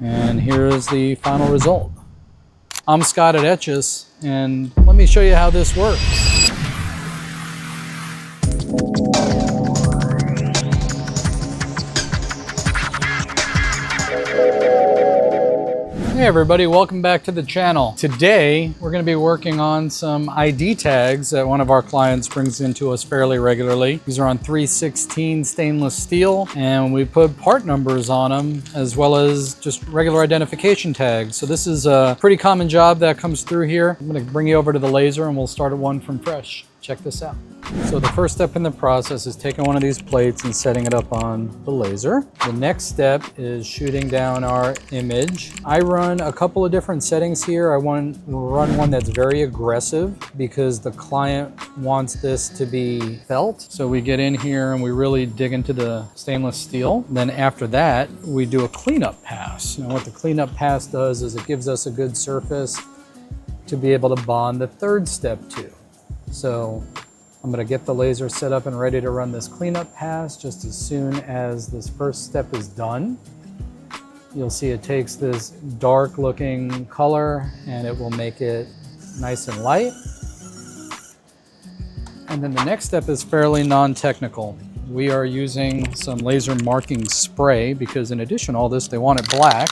And here is the final result. I'm Scott at Etches, and let me show you how this works. Hey everybody, welcome back to the channel. Today, we're going to be working on some ID tags that one of our clients brings into us fairly regularly. These are on 316 stainless steel, and we put part numbers on them as well as just regular identification tags. So this is a pretty common job that comes through here. I'm going to bring you over to the laser and we'll start at one from fresh. Check this out. So the first step in the process is taking one of these plates and setting it up on the laser. The next step is shooting down our image. I run a couple of different settings here. I want to run one that's very aggressive because the client wants this to be felt. So we get in here and we really dig into the stainless steel. Then after that, we do a cleanup pass. And what the cleanup pass does is it gives us a good surface to be able to bond the third step to. So I'm going to get the laser set up and ready to run this cleanup pass just as soon as this first step is done. You'll see it takes this dark looking color and it will make it nice and light. And then the next step is fairly non-technical. We are using some laser marking spray because in addition to all this, they want it black.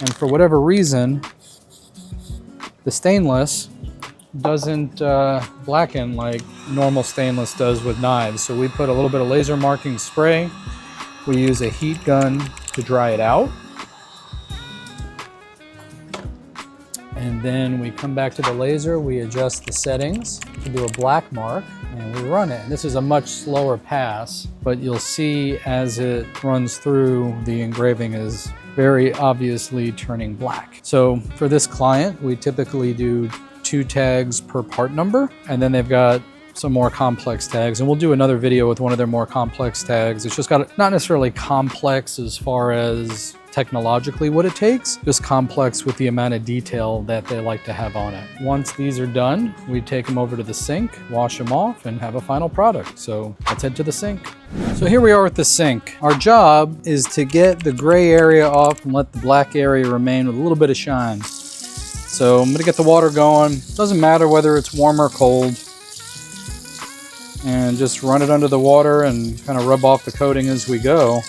And for whatever reason, the stainless doesn't blacken like normal stainless does with knives. So we put a little bit of laser marking spray. We use a heat gun to dry it out. And then we come back to the laser, we adjust the settings to do a black mark, and we run it. And this is a much slower pass, but you'll see as it runs through, the engraving is very obviously turning black. So for this client, we typically do 2 tags per part number, and then they've got some more complex tags, and we'll do another video with one of their more complex tags. It's just got not necessarily complex as far as technologically what it takes, just complex with the amount of detail that they like to have on it. Once these are done, we take them over to the sink, wash them off, and have a final product. So let's head to the sink. So here we are at the sink. Our job is to get the gray area off and let the black area remain with a little bit of shine. So I'm gonna get the water going. Doesn't matter whether it's warm or cold. And just run it under the water and kind of rub off the coating as we go.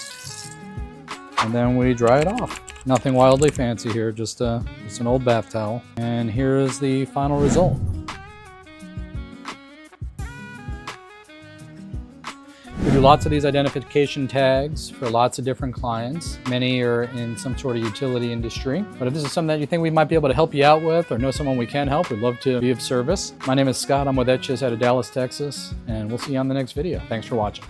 And then we dry it off. Nothing wildly fancy here, just an old bath towel. And here is the final result. We do lots of these identification tags for lots of different clients. Many are in some sort of utility industry. But if this is something that you think we might be able to help you out with or know someone we can help, we'd love to be of service. My name is Scott. I'm with Etches out of Dallas, Texas, and we'll see you on the next video. Thanks for watching.